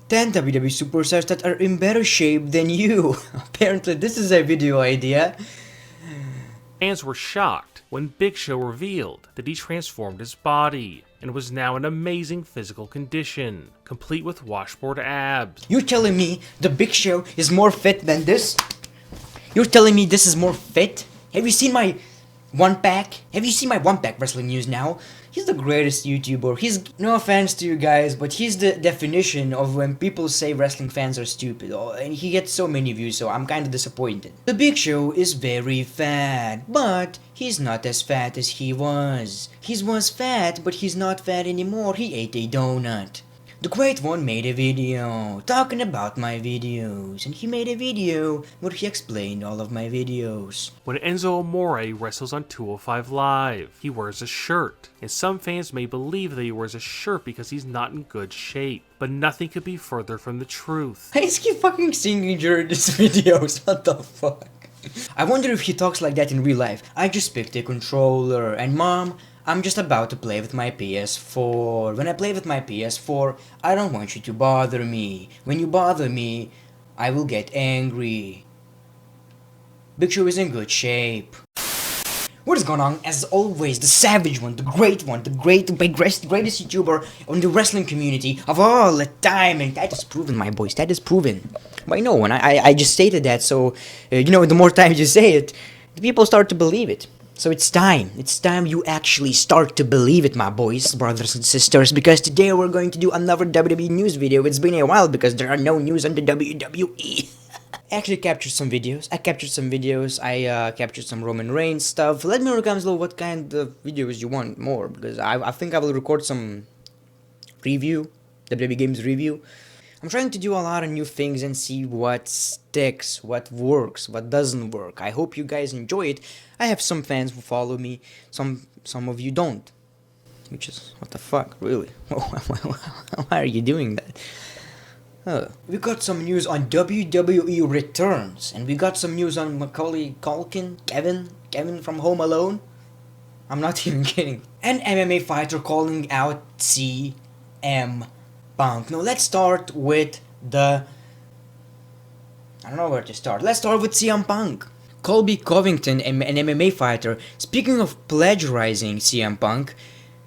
10 WWE superstars that are in better shape than you. Apparently this is a video idea. Fans were shocked when Big Show revealed that he transformed his body and was now in amazing physical condition, complete with washboard abs. You're telling me the Big Show is more fit than this? You're telling me this is more fit? Have you seen my one pack? Have you seen my one pack wrestling news now? He's the greatest YouTuber. He's, no offense to you guys, but he's the definition of when people say wrestling fans are stupid. Oh, and he gets so many views, so I'm kind of disappointed. The Big Show is very fat, but he's not as fat as he was. He was fat, but he's not fat anymore. He ate a donut. TheGreatOne made a video talking about my videos, and he made a video where he explained all of my videos. When Enzo Amore wrestles on 205 Live, he wears a shirt, and some fans may believe that he wears a shirt because he's not in good shape, but nothing could be further from the truth. I just keep fucking singing during these videos, what the fuck? I wonder if he talks like that in real life. I just picked a controller, and mom, I'm just about to play with my PS4. When I play with my PS4, I don't want you to bother me. When you bother me, I will get angry. Big Show is in good shape. What is going on? As always, the savage one, the great one, the greatest YouTuber on the wrestling community of all the time. And that is proven, my boys, that is proven. By no one, I just stated that, so, you know, the more times you say it, the people start to believe it. So it's time you actually start to believe it, my boys, brothers and sisters, because today we're going to do another WWE news video. It's been a while because there are no news on the WWE. I actually captured some videos. I captured some Roman Reigns stuff. Let me know in the comments below what kind of videos you want more, because I think I will record some review, WWE games review. I'm trying to do a lot of new things and see what sticks, what works, what doesn't work. I hope you guys enjoy it. I have some fans who follow me, some of you don't. Which is, what the fuck, really? Why are you doing that? We got some news on WWE returns, and we got some news on Macaulay Culkin, Kevin from Home Alone. I'm not even kidding. An MMA fighter calling out CM Punk. Now let's start with I don't know where to start. Let's start with CM Punk. Colby Covington, an MMA fighter, speaking of plagiarizing CM Punk,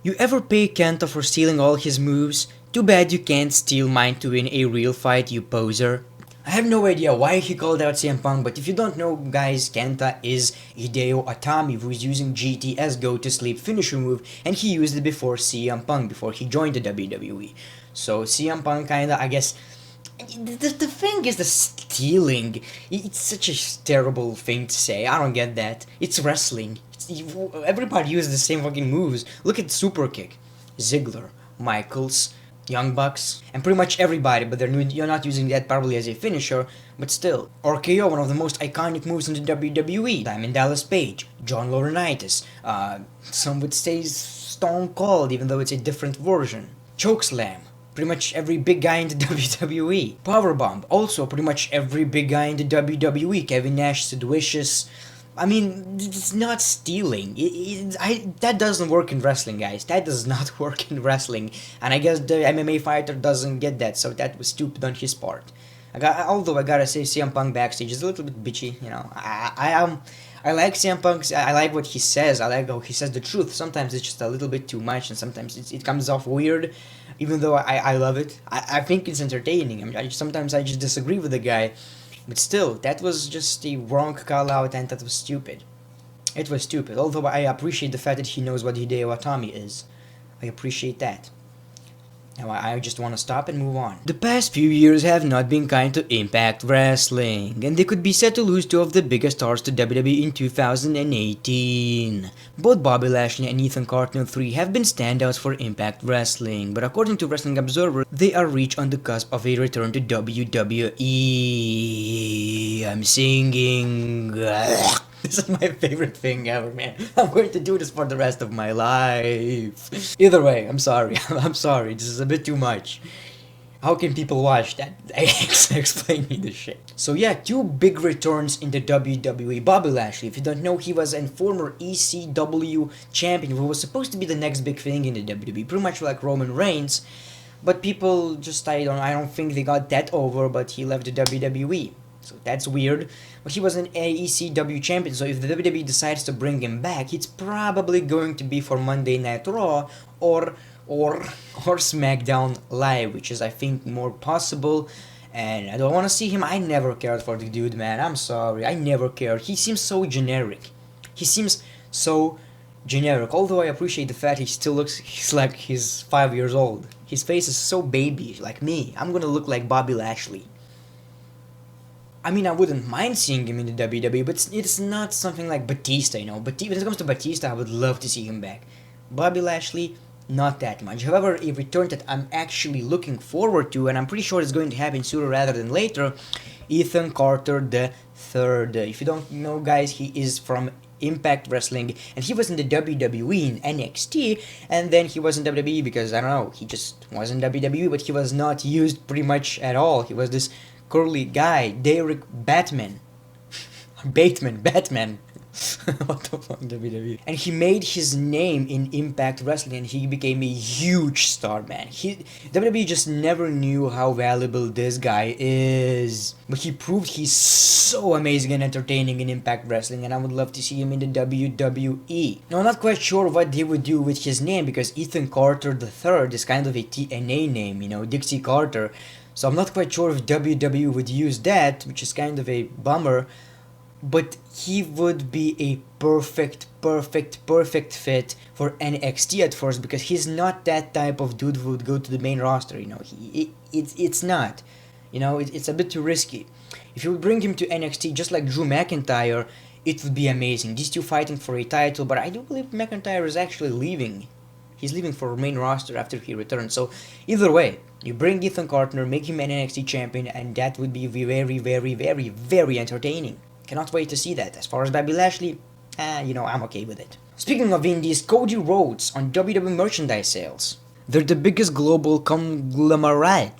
you ever pay Kenta for stealing all his moves? Too bad you can't steal mine to win a real fight, you poser. I have no idea why he called out CM Punk, but if you don't know, guys, Kenta is Hideo Itami, who is using GT's Go to Sleep finisher move, and he used it before CM Punk, before he joined the WWE. So CM Punk kinda, I guess, the thing is the stealing. It's such a terrible thing to say. I don't get that. It's wrestling. Everybody uses the same fucking moves. Look at Super Kick, Ziggler, Michaels, Young Bucks, and pretty much everybody, but you're not using that probably as a finisher, but still. RKO, one of the most iconic moves in the WWE. Diamond Dallas Page, John Laurinaitis, some would say Stone Cold, even though it's a different version. Chokeslam, pretty much every big guy in the WWE. Powerbomb, also pretty much every big guy in the WWE. Kevin Nash, Sid Vicious. I mean, it's not stealing. That doesn't work in wrestling, guys. That does not work in wrestling. And I guess the MMA fighter doesn't get that, so that was stupid on his part. Although I gotta say, CM Punk backstage is a little bit bitchy, you know. I like CM Punk. I like what he says. I like how he says the truth. Sometimes it's just a little bit too much, and sometimes it comes off weird. Even though I love it, I think it's entertaining. I mean, sometimes I just disagree with the guy. But still, that was just a wrong call out, and that was stupid. It was stupid, although I appreciate the fact that he knows what Hideo Itami is. I appreciate that. Now I just want to stop and move on. The past few years have not been kind to Impact Wrestling, and they could be set to lose two of the biggest stars to WWE in 2018. Both Bobby Lashley and Ethan Carter 3 have been standouts for Impact Wrestling, but according to Wrestling Observer, they are reached on the cusp of a return to WWE. I'm singing. This is my favorite thing ever, man. I'm going to do this for the rest of my life. Either way, I'm sorry. I'm sorry. This is a bit too much. How can people watch that? Explain me this shit. So yeah, two big returns in the WWE. Bobby Lashley, if you don't know, he was a former ECW champion who was supposed to be the next big thing in the WWE. Pretty much like Roman Reigns. But people just, I don't think they got that over, but he left the WWE. So that's weird. But he was an ECW champion, so if the WWE decides to bring him back, it's probably going to be for Monday Night Raw or or SmackDown Live, which is I think more possible. And I don't want to see him. I never cared for the dude, man. I'm sorry. I never cared. He seems so generic. He seems so generic. Although I appreciate the fact he still looks he's like he's 5 years old. His face is so baby, like me. I'm gonna look like Bobby Lashley. I mean, I wouldn't mind seeing him in the WWE, but it's not something like Batista, you know. But when it comes to Batista, I would love to see him back. Bobby Lashley, not that much. However, a return that I'm actually looking forward to, and I'm pretty sure it's going to happen sooner rather than later, Ethan Carter the Third. If you don't know, guys, he is from Impact Wrestling, and he was in the WWE in NXT, and then he was in WWE because, I don't know, he just was in WWE, but he was not used pretty much at all. He was this curly guy, Derek Batman. Batman. What the fuck, WWE? And he made his name in Impact Wrestling, and he became a huge star, man. WWE just never knew how valuable this guy is, but he proved he's so amazing and entertaining in Impact Wrestling, and I would love to see him in the WWE. Now, I'm not quite sure what they would do with his name, because Ethan Carter III is kind of a TNA name, you know, Dixie Carter. So I'm not quite sure if WWE would use that, which is kind of a bummer. But he would be a perfect fit for NXT at first, because he's not that type of dude who would go to the main roster, you know. It's not. You know, it's a bit too risky. If you would bring him to NXT just like Drew McIntyre, it would be amazing. These two fighting for a title, but I do believe McIntyre is actually leaving. He's leaving for main roster after he returns. So either way, you bring Ethan Carter, make him an NXT champion, and that would be very entertaining. Cannot wait to see that. As far as Bobby Lashley, you know, I'm okay with it. Speaking of indies, Cody Rhodes on WWE merchandise sales. They're the biggest global conglomerate.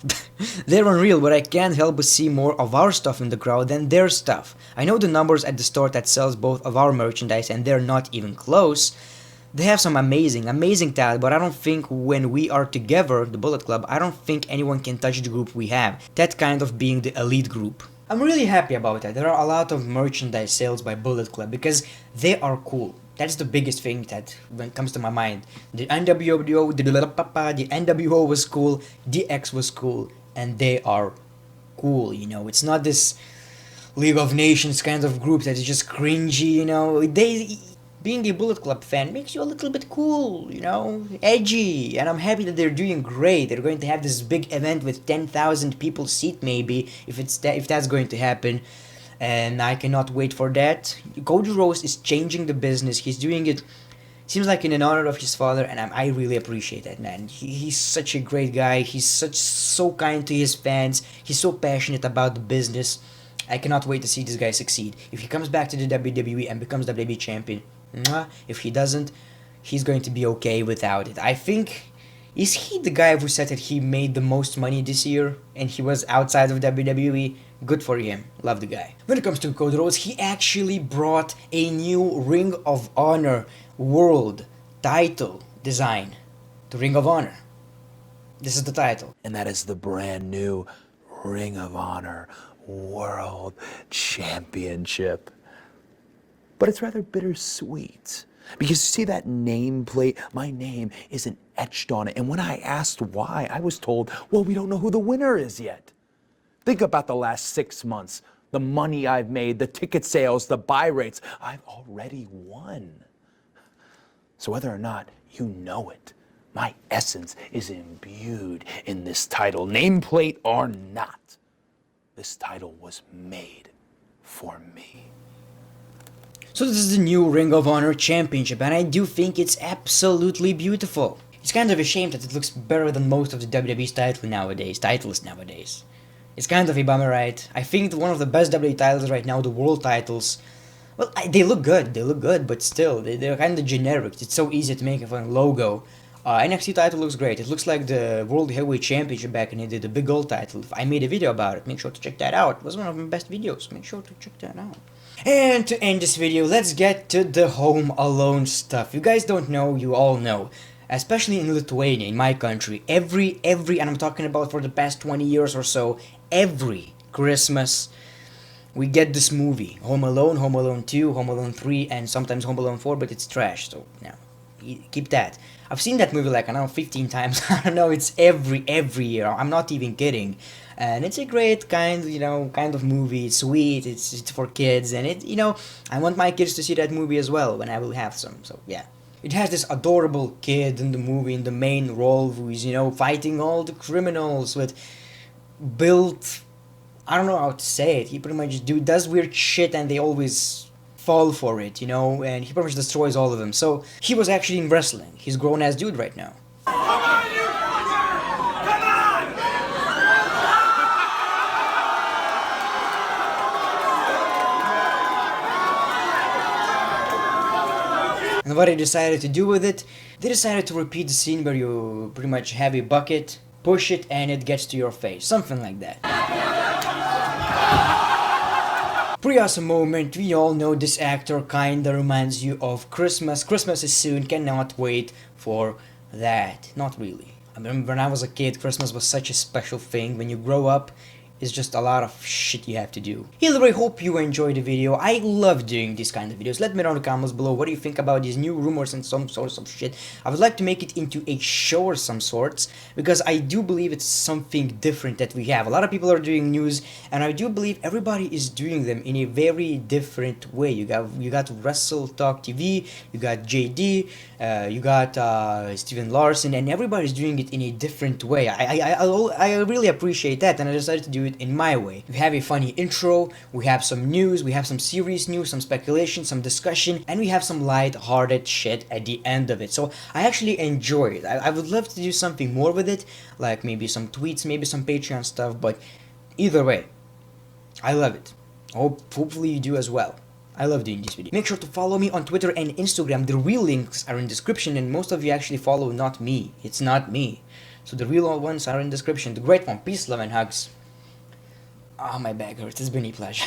They're unreal, but I can't help but see more of our stuff in the crowd than their stuff. I know the numbers at the store that sells both of our merchandise, and they're not even close. They have some amazing talent, but I don't think when we are together, the Bullet Club, I don't think anyone can touch the group we have. That kind of being the elite group. I'm really happy about that. There are a lot of merchandise sales by Bullet Club because they are cool. That's the biggest thing that when it comes to my mind. The NWO was cool, DX was cool, and they are cool, you know. It's not this League of Nations kind of group that is just cringy, you know. Being a Bullet Club fan makes you a little bit cool, you know, edgy, and I'm happy that they're doing great. They're going to have this big event with 10,000 people seat maybe, if that's going to happen, and I cannot wait for that. Cody Rhodes is changing the business. He's doing it, seems like in honor of his father, and I really appreciate that, man. He's such a great guy. He's so kind to his fans. He's so passionate about the business. I cannot wait to see this guy succeed. If he comes back to the WWE and becomes WWE champion, if he doesn't, he's going to be okay without it. I think, is he the guy who said that he made the most money this year and he was outside of WWE? Good for him. Love the guy. When it comes to Cody Rhodes, he actually brought a new Ring of Honor World title design to Ring of Honor. This is the title. And that is the brand new Ring of Honor World Championship. But it's rather bittersweet. Because you see that nameplate? My name isn't etched on it. And when I asked why, I was told, well, we don't know who the winner is yet. Think about the last 6 months. The money I've made, the ticket sales, the buy rates. I've already won. So whether or not you know it, my essence is imbued in this title. Nameplate or not, this title was made for me. So this is the new Ring of Honor Championship, and I do think it's absolutely beautiful. It's kind of a shame that it looks better than most of the WWE's titles nowadays. It's kind of a bummer, right? I think one of the best WWE titles right now, the world titles, well, they look good, but still, they're kind of generic. It's so easy to make a fun logo. NXT title looks great. It looks like the World Heavyweight Championship back in the big gold title. I made a video about it. Make sure to check that out. It was one of my best videos. Make sure to check that out. And to end this video, let's get to the Home Alone stuff. You guys don't know, you all know. especially in Lithuania, in my country, every, and I'm talking about for the past 20 years or so, every Christmas, we get this movie, Home Alone, Home Alone 2, Home Alone 3, and sometimes Home Alone 4, but it's trash, so, yeah, keep that. I've seen that movie like, I don't know, 15 times, I don't know, it's every year, I'm not even kidding, and it's a great kind of movie, it's sweet, it's for kids, and I want my kids to see that movie as well, when I will have some, so, yeah. It has this adorable kid in the movie, in the main role, who is, fighting all the criminals with built, I don't know how to say it, he pretty much does weird shit and they always fall for it, and he pretty much destroys all of them. So, he was actually in wrestling. He's a grown-ass dude right now. Come on, you fucker! Come on! And what they decided to do with it, they decided to repeat the scene where you pretty much have a bucket, push it, and it gets to your face. Something like that. Pretty awesome moment. We all know this actor kinda reminds you of Christmas. Christmas is soon, cannot wait for that. Not really. I remember when I was a kid, Christmas was such a special thing. When you grow up, it's just a lot of shit you have to do. Either way, hope you enjoyed the video. I love doing these kind of videos. Let me know in the comments below what do you think about these new rumors and some sorts of shit. I would like to make it into a show or some sorts, because I do believe it's something different that we have. A lot of people are doing news, and I do believe everybody is doing them in a very different way. You got Wrestle Talk TV, you got JD, you got Steven Larson, and everybody's doing it in a different way. I really appreciate that, and I decided to do it in my way. We have a funny intro, we have some news, we have some serious news, some speculation, some discussion, and we have some light-hearted shit at the end of it. So I actually enjoy it. I would love to do something more with it, like maybe some tweets, maybe some Patreon stuff, but either way, I love it. Hopefully you do as well. I love doing these videos. Make sure to follow me on Twitter and Instagram. The real links are in description, and most of you actually follow not me. It's not me. So the real ones are in description. The great one. Peace, love, and hugs. Oh, my back hurts. It's been a pleasure.